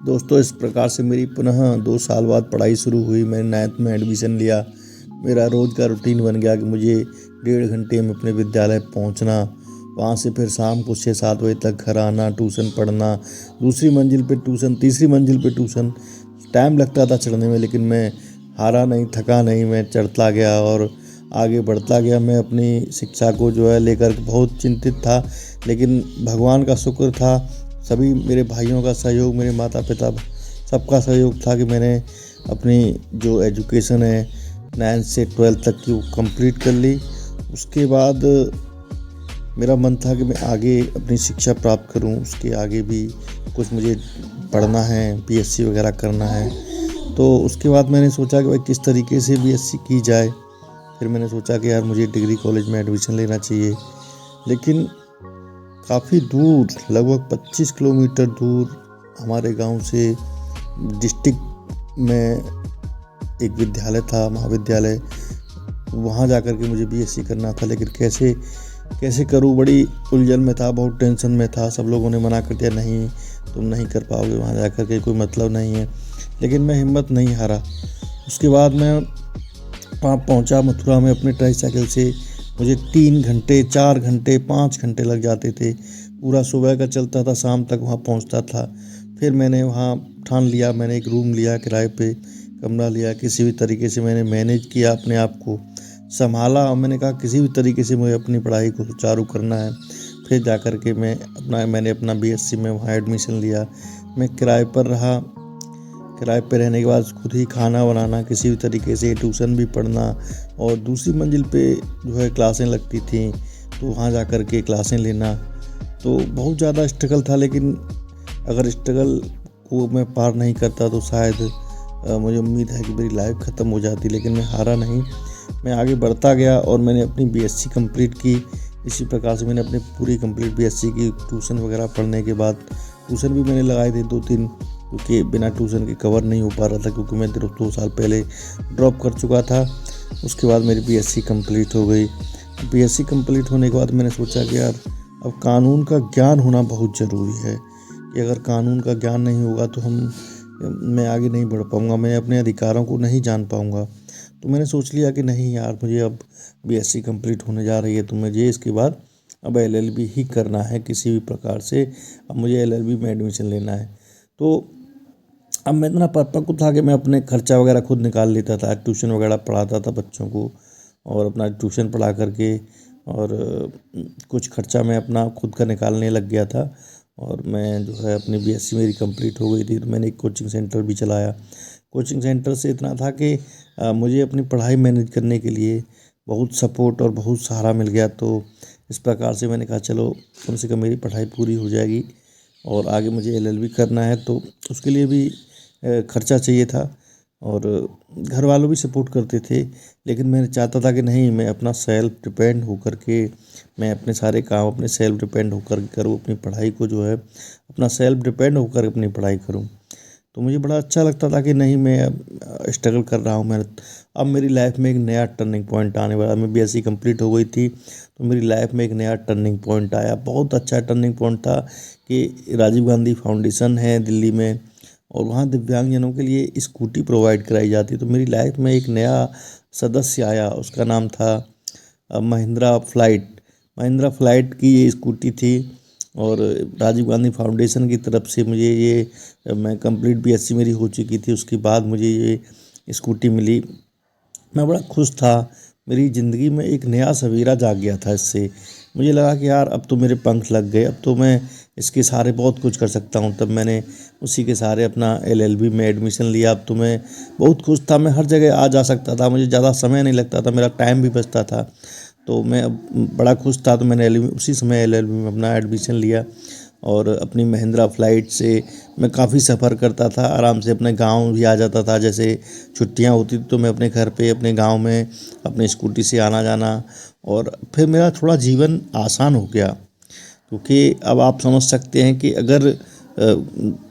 दोस्तों, इस प्रकार से मेरी पुनः 2 साल बाद पढ़ाई शुरू हुई। मैंने 9th में एडमिशन लिया। मेरा रोज़ का रूटीन बन गया कि मुझे 1.5 घंटे में अपने विद्यालय पहुंचना, वहां से फिर शाम को 6-7 बजे तक घर आना, ट्यूशन पढ़ना, दूसरी मंजिल पे ट्यूशन, तीसरी मंजिल पे ट्यूशन। टाइम लगता था चढ़ने में, लेकिन मैं हारा नहीं, थका नहीं, मैं चढ़ता गया और आगे बढ़ता गया। मैं अपनी शिक्षा को जो है लेकर बहुत चिंतित था, लेकिन भगवान का शुक्र था, सभी मेरे भाइयों का सहयोग, मेरे माता पिता सबका सहयोग था कि मैंने अपनी जो एजुकेशन है 9 से 12 तक की वो कंप्लीट कर ली। उसके बाद मेरा मन था कि मैं आगे अपनी शिक्षा प्राप्त करूं, उसके आगे भी कुछ मुझे पढ़ना है, बीएससी वगैरह करना है। तो उसके बाद मैंने सोचा कि भाई किस तरीके से बीएससी की जाए। फिर मैंने सोचा कि यार मुझे डिग्री कॉलेज में एडमिशन लेना चाहिए, लेकिन काफ़ी दूर, लगभग 25 किलोमीटर दूर हमारे गांव से डिस्ट्रिक्ट में एक विद्यालय था, महाविद्यालय। वहां जाकर के मुझे बीएससी करना था, लेकिन कैसे कैसे करूं, बड़ी उलझन में था, बहुत टेंशन में था। सब लोगों ने मना कर दिया, नहीं तुम नहीं कर पाओगे, वहां जाकर के कोई मतलब नहीं है। लेकिन मैं हिम्मत नहीं हारा। उसके बाद मैं वहाँ पहुँचा मथुरा में अपने ट्राईसाइकिल से। मुझे 3 घंटे, 4 घंटे, 5 घंटे लग जाते थे। पूरा सुबह का चलता था, शाम तक वहाँ पहुँचता था। फिर मैंने वहाँ ठान लिया, मैंने एक रूम लिया किराए पे, कमरा लिया। किसी भी तरीके से मैंने मैनेज किया, अपने आप को संभाला और मैंने कहा किसी भी तरीके से मुझे अपनी पढ़ाई को सुचारू करना है। फिर जा कर के मैंने अपना बीएससी में वहाँ एडमिशन लिया। मैं किराए पर रहा। किराए पे रहने के बाद खुद ही खाना बनाना, किसी भी तरीके से ट्यूशन भी पढ़ना, और दूसरी मंजिल पे जो है क्लासें लगती थी, तो वहाँ जा कर के क्लासें लेना। तो बहुत ज़्यादा स्ट्रगल था, लेकिन अगर स्ट्रगल को मैं पार नहीं करता तो शायद मुझे उम्मीद है कि मेरी लाइफ ख़त्म हो जाती। लेकिन मैं हारा नहीं, मैं आगे बढ़ता गया और मैंने अपनी बीएससी कंप्लीट की। इसी प्रकार से मैंने अपनी पूरी कंप्लीट बीएससी की। ट्यूशन वगैरह पढ़ने के बाद ट्यूशन भी मैंने लगाए थे 2-3, क्योंकि बिना ट्यूशन के कवर नहीं हो पा रहा था, क्योंकि मैं 2 साल पहले ड्रॉप कर चुका था। उसके बाद मेरी बीएससी कंप्लीट हो गई। बीएससी कंप्लीट होने के बाद मैंने सोचा कि यार अब कानून का ज्ञान होना बहुत ज़रूरी है, कि अगर कानून का ज्ञान नहीं होगा तो मैं आगे नहीं बढ़ पाऊँगा, मैं अपने अधिकारों को नहीं जान पाऊँगा। तो मैंने सोच लिया कि नहीं यार, मुझे अब बीएससी कंप्लीट होने जा रही है, तो मुझे इसके बाद अब एलएलबी ही करना है किसी भी प्रकार से। अब मुझे एलएलबी में एडमिशन लेना है। तो अब मैं इतना परिपक्व था कि मैं अपने खर्चा वगैरह खुद निकाल लेता था। ट्यूशन वगैरह पढ़ाता था बच्चों को, और अपना ट्यूशन पढ़ा करके और कुछ खर्चा मैं अपना खुद का निकालने लग गया था। और मैं जो है अपनी बीएससी मेरी कंप्लीट हो गई थी, तो मैंने एक कोचिंग सेंटर भी चलाया। कोचिंग सेंटर से इतना था कि मुझे अपनी पढ़ाई मैनेज करने के लिए बहुत सपोर्ट और बहुत सहारा मिल गया। तो इस प्रकार से मैंने कहा चलो कम से कम मेरी पढ़ाई पूरी हो जाएगी, और आगे मुझे एलएलबी करना है, तो उसके लिए भी खर्चा चाहिए था। और घर वालों भी सपोर्ट करते थे, लेकिन मैं चाहता था कि नहीं, मैं अपना सेल्फ डिपेंड होकर के मैं अपने सारे काम अपने सेल्फ डिपेंड होकर करूँ, अपनी पढ़ाई को जो है अपना सेल्फ डिपेंड होकर अपनी पढ़ाई करूँ। तो मुझे बड़ा अच्छा लगता था कि नहीं, मैं अब स्ट्रगल कर रहा हूँ। मैं अब मेरी लाइफ में एक नया टर्निंग पॉइंट आने वाला। मैं बीएससी कंप्लीट हो गई थी, तो मेरी लाइफ में एक नया टर्निंग पॉइंट आया। बहुत अच्छा टर्निंग पॉइंट था कि राजीव गांधी फाउंडेशन है दिल्ली में, और वहाँ दिव्यांगजनों के लिए स्कूटी प्रोवाइड कराई जाती है। तो मेरी लाइफ में एक नया सदस्य आया, उसका नाम था महिंद्रा फ्लाइट। महिंद्रा फ्लाइट की ये स्कूटी थी, और राजीव गांधी फाउंडेशन की तरफ से मुझे ये मैं कंप्लीट बीएससी मेरी हो चुकी थी, उसके बाद मुझे ये स्कूटी मिली। मैं बड़ा खुश था। मेरी ज़िंदगी में एक नया सवेरा जाग गया था इससे। मुझे लगा कि यार अब तो मेरे पंख लग गए, अब तो मैं इसके सहारे बहुत कुछ कर सकता हूँ। तब मैंने उसी के सहारे अपना एलएलबी में एडमिशन लिया। अब तो मैं बहुत खुश था, मैं हर जगह आ जा सकता था, मुझे ज़्यादा समय नहीं लगता था, मेरा टाइम भी बचता था। तो मैं अब बड़ा खुश था। तो मैंने उसी समय एलएलबी में अपना एडमिशन लिया, और अपनी महिंद्रा फ्लाइट से मैं काफ़ी सफ़र करता था। आराम से अपने गांव भी आ जाता था। जैसे छुट्टियां होती थी तो मैं अपने घर पे अपने गांव में अपनी स्कूटी से आना जाना, और फिर मेरा थोड़ा जीवन आसान हो गया। क्योंकि अब आप समझ सकते हैं कि अगर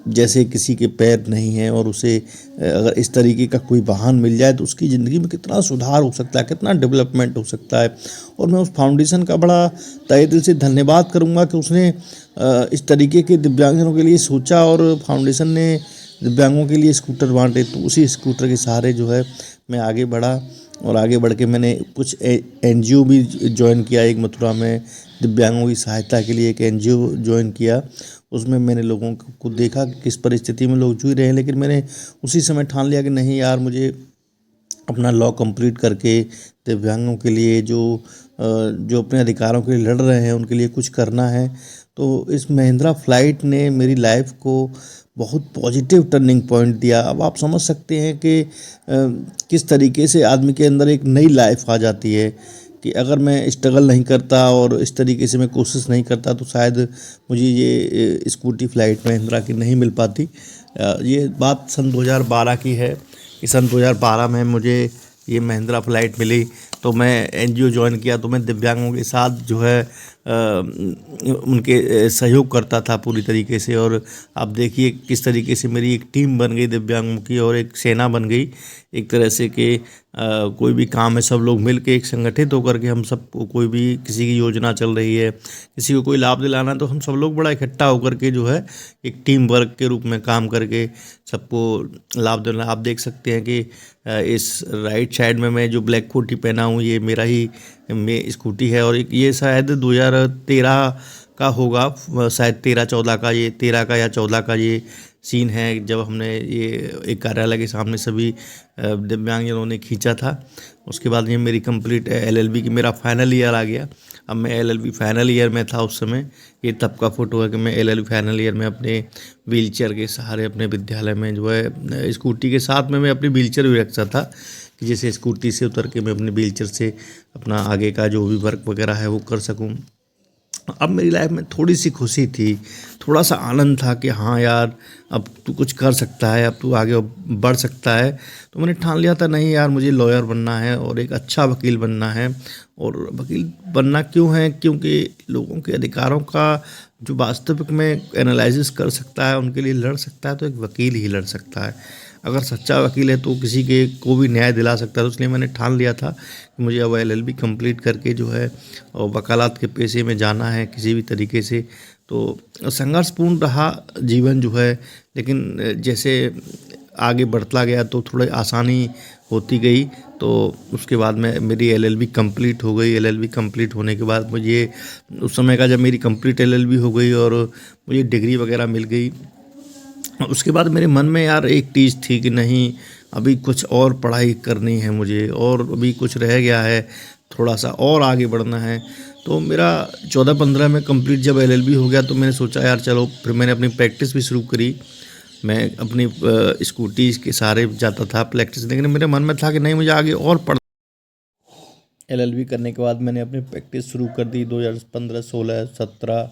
जैसे किसी के पैर नहीं हैं और उसे अगर इस तरीके का कोई वाहन मिल जाए तो उसकी ज़िंदगी में कितना सुधार हो सकता है, कितना डेवलपमेंट हो सकता है। और मैं उस फाउंडेशन का बड़ा तहे दिल से धन्यवाद करूंगा कि उसने इस तरीके के दिव्यांगजनों के लिए सोचा, और फाउंडेशन ने दिव्यांगों के लिए स्कूटर बांटे, तो उसी स्कूटर के सहारे जो है मैं आगे बढ़ा। और आगे बढ़ के मैंने कुछ एनजीओ भी ज्वाइन किया। एक मथुरा में दिव्यांगों की सहायता के लिए एक एनजीओ ज्वाइन किया। उसमें मैंने लोगों को देखा कि किस परिस्थिति में लोग जूझ रहे हैं, लेकिन मैंने उसी समय ठान लिया कि नहीं यार, मुझे अपना लॉ कंप्लीट करके दिव्यांगों के लिए जो अपने अधिकारों के लिए लड़ रहे हैं उनके लिए कुछ करना है। तो इस महिंद्रा फ्लाइट ने मेरी लाइफ को बहुत पॉजिटिव टर्निंग पॉइंट दिया। अब आप समझ सकते हैं कि किस तरीके से आदमी के अंदर एक नई लाइफ आ जाती है कि अगर मैं स्ट्रगल नहीं करता और इस तरीके से मैं कोशिश नहीं करता तो शायद मुझे ये स्कूटी फ्लाइट महिंद्रा की नहीं मिल पाती। ये बात सन 2012 की है कि सन 2012 में मुझे ये महिंद्रा फ्लाइट मिली। तो मैं एनजीओ ज्वाइन किया, तो मैं दिव्यांगों के साथ जो है उनके सहयोग करता था पूरी तरीके से। और आप देखिए किस तरीके से मेरी एक टीम बन गई दिव्यांगों की और एक सेना बन गई एक तरह से कि कोई भी काम है सब लोग मिल के एक संगठित होकर के हम सब कोई भी किसी की योजना चल रही है, किसी को कोई लाभ दिलाना, तो हम सब लोग बड़ा इकट्ठा होकर के जो है एक टीम वर्क के रूप में काम करके सबको लाभ दिलाना। आप देख सकते हैं कि इस राइट साइड में मैं जो ब्लैक कोटी पहना हूँ ये मेरा ही स्कूटी है। और ये शायद 2013 का होगा, शायद 13-14 का, ये 13 का या 14 का ये सीन है जब हमने ये एक कार्यालय के सामने सभी दिव्यांगजनों ने खींचा था। उसके बाद ये मेरी कंप्लीट एलएलबी की मेरा फाइनल ईयर आ गया। अब मैं एलएलबी फाइनल ईयर में था उस समय। ये तब का फ़ोटो है कि मैं एलएलबी फाइनल ईयर में अपने व्हीलचेयर के सहारे अपने विद्यालय में जो है स्कूटी के साथ में मैं अपनी व्हीलचेयर भी रखता था कि जैसे स्कूटी से उतर के मैं अपनी व्हीलचेयर से अपना आगे का जो भी वर्क वगैरह है वो कर सकूँ। अब मेरी लाइफ में थोड़ी सी खुशी थी, थोड़ा सा आनंद था कि हाँ यार, अब तू कुछ कर सकता है, अब तू आगे बढ़ सकता है। तो मैंने ठान लिया था नहीं यार, मुझे लॉयर बनना है और एक अच्छा वकील बनना है। और वकील बनना क्यों है? क्योंकि लोगों के अधिकारों का जो वास्तविक में एनालिसिस कर सकता है, उनके लिए लड़ सकता है, तो एक वकील ही लड़ सकता है। अगर सच्चा वकील है तो किसी के को भी न्याय दिला सकता है। तो इसलिए मैंने ठान लिया था कि मुझे अब एलएलबी कंप्लीट करके जो है और वकालत के पेशे में जाना है किसी भी तरीके से। तो संघर्षपूर्ण रहा जीवन जो है, लेकिन जैसे आगे बढ़ता गया तो थोड़ी आसानी होती गई। तो उसके बाद में मेरी एलएलबी कंप्लीट हो गई। एलएलबी कंप्लीट होने के बाद मुझे उस समय का जब मेरी कंप्लीट एलएलबी हो गई और मुझे डिग्री वगैरह मिल गई, उसके बाद मेरे मन में यार एक चीज़ थी कि नहीं, अभी कुछ और पढ़ाई करनी है मुझे, और अभी कुछ रह गया है, थोड़ा सा और आगे बढ़ना है। तो मेरा 14-15 में कंप्लीट जब एलएलबी हो गया तो मैंने सोचा यार चलो, फिर मैंने अपनी प्रैक्टिस भी शुरू करी। मैं अपनी स्कूटी के सहारे जाता था प्रैक्टिस, लेकिन मेरे मन में था कि नहीं, मुझे आगे और पढ़। एलएलबी करने के बाद मैंने अपनी प्रैक्टिस शुरू कर दी। 2015, 16, 17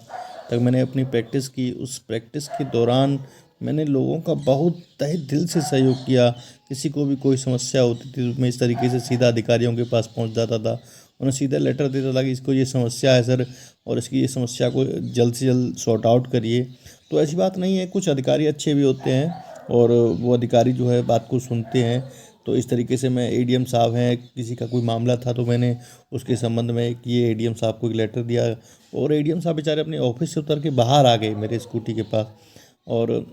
तक मैंने अपनी प्रैक्टिस की। उस प्रैक्टिस के दौरान मैंने लोगों का बहुत तहे दिल से सहयोग किया। किसी को भी कोई समस्या होती थी तो मैं इस तरीके से सीधा अधिकारियों के पास पहुंच जाता था, उन्हें सीधा लेटर देता था कि इसको ये समस्या है सर, और इसकी ये समस्या को जल्द से जल्द सॉर्ट आउट करिए। तो ऐसी बात नहीं है, कुछ अधिकारी अच्छे भी होते हैं और वो अधिकारी जो है बात को सुनते हैं। तो इस तरीके से मैं एडीएम साहब हैं, किसी का कोई मामला था तो मैंने उसके संबंध में ये एडीएम साहब को एक लेटर दिया, और एडीएम साहब बेचारे अपने ऑफिस से उतर के बाहर आ गए मेरे स्कूटी के पास, और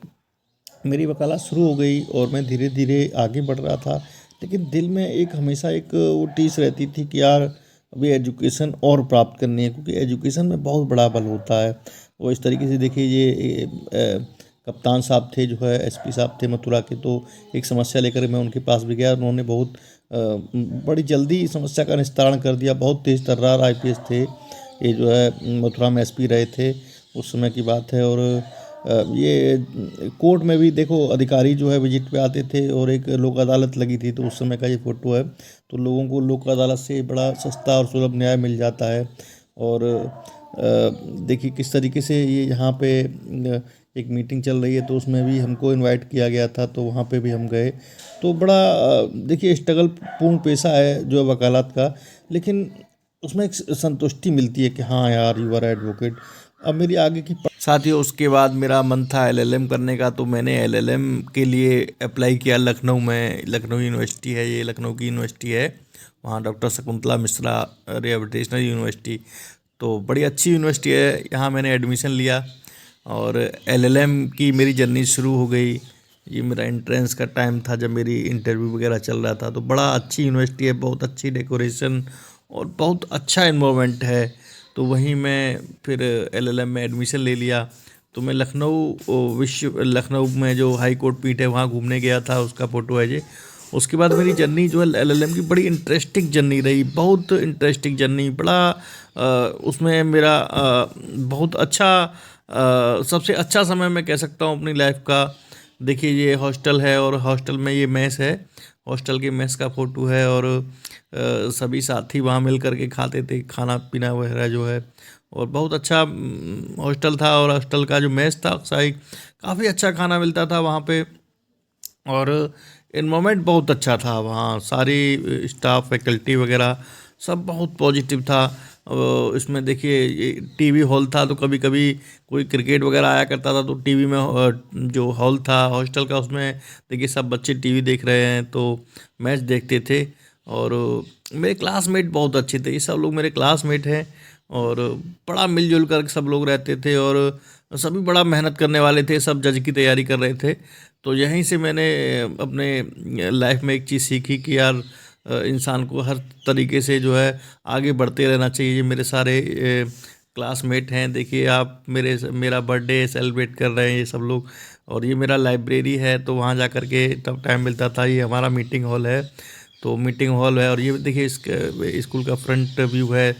मेरी वकालत शुरू हो गई और मैं धीरे धीरे आगे बढ़ रहा था। लेकिन दिल में एक हमेशा एक वो टीस रहती थी कि यार अभी एजुकेशन और प्राप्त करनी है, क्योंकि एजुकेशन में बहुत बड़ा बल होता है। और इस तरीके से देखिए ये कप्तान साहब थे जो है एसपी साहब थे मथुरा के, तो एक समस्या लेकर मैं उनके पास भी गया। उन्होंने बहुत बड़ी जल्दी समस्या का निस्तारण कर दिया। बहुत तेज़ तर्रार आईपीएस थे ये, जो है मथुरा में एसपी रहे थे उस समय की बात है। और ये कोर्ट में भी देखो अधिकारी जो है विजिट पे आते थे, और एक लोक अदालत लगी थी, तो उस समय का ये फ़ोटो है। तो लोगों को लोक अदालत से बड़ा सस्ता और सुलभ न्याय मिल जाता है। और देखिए किस तरीके से ये यहाँ पे एक मीटिंग चल रही है, तो उसमें भी हमको इनवाइट किया गया था, तो वहाँ पे भी हम गए। तो बड़ा देखिए स्ट्रगल पूर्ण पेशा है जो है वकालत का, लेकिन उसमें एक संतुष्टि मिलती है कि हाँ यार यू आर एडवोकेट। अब मेरी आगे की साथियों, उसके बाद मेरा मन था एलएलएम करने का, तो मैंने एलएलएम के लिए अप्लाई किया लखनऊ में। लखनऊ यूनिवर्सिटी है, ये लखनऊ की यूनिवर्सिटी है, वहाँ डॉक्टर शकुंतला मिश्रा रिहैबिलिटेशनल यूनिवर्सिटी, तो बड़ी अच्छी यूनिवर्सिटी है। यहाँ मैंने एडमिशन लिया और एलएलएम की मेरी जर्नी शुरू हो गई। ये मेरा एंट्रेंस का टाइम था जब मेरी इंटरव्यू वगैरह चल रहा था। तो बड़ा अच्छी यूनिवर्सिटी है, बहुत अच्छी डेकोरेशन और बहुत अच्छा इन्वायरमेंट है। तो वहीं मैं फिर एलएलएम में एडमिशन ले लिया। तो मैं लखनऊ में जो हाई कोर्ट पीठ है वहाँ घूमने गया था, उसका फ़ोटो है ये। उसके बाद मेरी जर्नी जो है एलएलएम की बड़ी इंटरेस्टिंग जर्नी रही, बहुत इंटरेस्टिंग जर्नी। बड़ा उसमें मेरा बहुत अच्छा सबसे अच्छा समय मैं कह सकता हूँ अपनी लाइफ का। देखिए ये हॉस्टल है और हॉस्टल में ये मेस है, हॉस्टल के मेस का फ़ोटो है। और सभी साथी वहाँ मिल कर के खाते थे, खाना पीना वगैरह जो है। और बहुत अच्छा हॉस्टल था, और हॉस्टल का जो मेस था साई काफ़ी अच्छा खाना मिलता था वहाँ पे। और इन्वायरमेंट बहुत अच्छा था वहाँ, सारी स्टाफ फैकल्टी वगैरह सब बहुत पॉजिटिव था। इसमें देखिए ये टीवी हॉल था, तो कभी कभी कोई क्रिकेट वगैरह आया करता था तो टीवी में जो हॉल था हॉस्टल का, उसमें देखिए सब बच्चे टीवी देख रहे हैं तो मैच देखते थे। और मेरे क्लासमेट बहुत अच्छे थे, ये सब लोग मेरे क्लासमेट हैं। और बड़ा मिलजुल कर सब लोग रहते थे, और सभी बड़ा मेहनत करने वाले थे, सब जज की तैयारी कर रहे थे। तो यहीं से मैंने अपने लाइफ में एक चीज़ सीखी कि यार इंसान को हर तरीके से जो है आगे बढ़ते रहना चाहिए। ये मेरे सारे क्लासमेट हैं, देखिए आप मेरा बर्थडे सेलिब्रेट कर रहे हैं ये सब लोग। और ये मेरा लाइब्रेरी है, तो वहाँ जा कर के तब टाइम मिलता था। ये हमारा मीटिंग हॉल है, तो मीटिंग हॉल है। और ये देखिए स्कूल का फ्रंट व्यू है।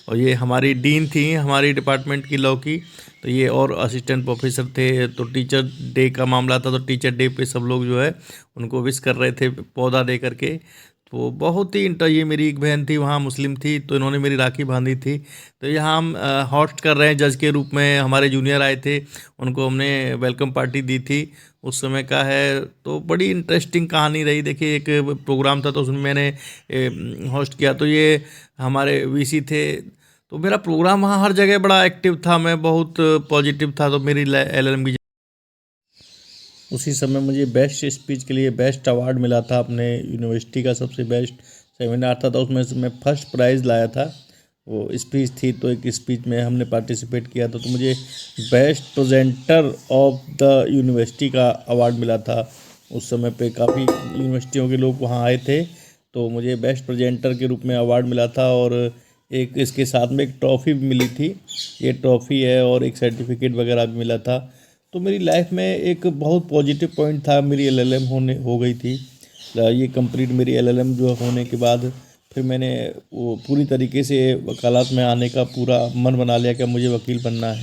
और ये हमारी डीन थी हमारी डिपार्टमेंट की, लॉ की। तो ये और असिस्टेंट प्रोफेसर थे। तो टीचर डे का मामला था, तो टीचर डे पे सब लोग जो है उनको विश कर रहे थे पौधा दे करके। तो बहुत ही ये मेरी एक बहन थी वहाँ मुस्लिम थी, तो इन्होंने मेरी राखी बांधी थी। तो यहाँ हम होस्ट कर रहे हैं जज के रूप में, हमारे जूनियर आए थे, उनको हमने वेलकम पार्टी दी थी उस समय का है। तो बड़ी इंटरेस्टिंग कहानी रही। देखिए एक प्रोग्राम था तो उसमें मैंने होस्ट किया, तो ये हमारे वीसी थे। तो मेरा प्रोग्राम वहाँ हर जगह बड़ा एक्टिव था, मैं बहुत पॉजिटिव था। तो मेरी एलएलएम की उसी समय मुझे बेस्ट स्पीच के लिए बेस्ट अवार्ड मिला था, अपने यूनिवर्सिटी का सबसे बेस्ट सेमिनार था। तो उसमें से मैं फर्स्ट प्राइज़ लाया था, वो स्पीच थी। तो एक स्पीच में हमने पार्टिसिपेट किया था, तो मुझे best presenter of the university का अवार्ड मिला था। उस समय पे काफ़ी यूनिवर्सिटियों के लोग वहाँ आए थे, तो मुझे बेस्ट प्रेजेंटर के रूप में अवार्ड मिला था। और एक इसके साथ में एक ट्रॉफ़ी भी मिली थी, ये ट्रॉफ़ी है, और एक सर्टिफिकेट वगैरह भी मिला था। तो मेरी लाइफ में एक बहुत पॉजिटिव पॉइंट था, मेरी एलएलएम हो गई थी। ये कंप्लीट मेरी एलएलएम जो होने के बाद फिर मैंने वो पूरी तरीके से वकालत में आने का पूरा मन बना लिया कि मुझे वकील बनना है।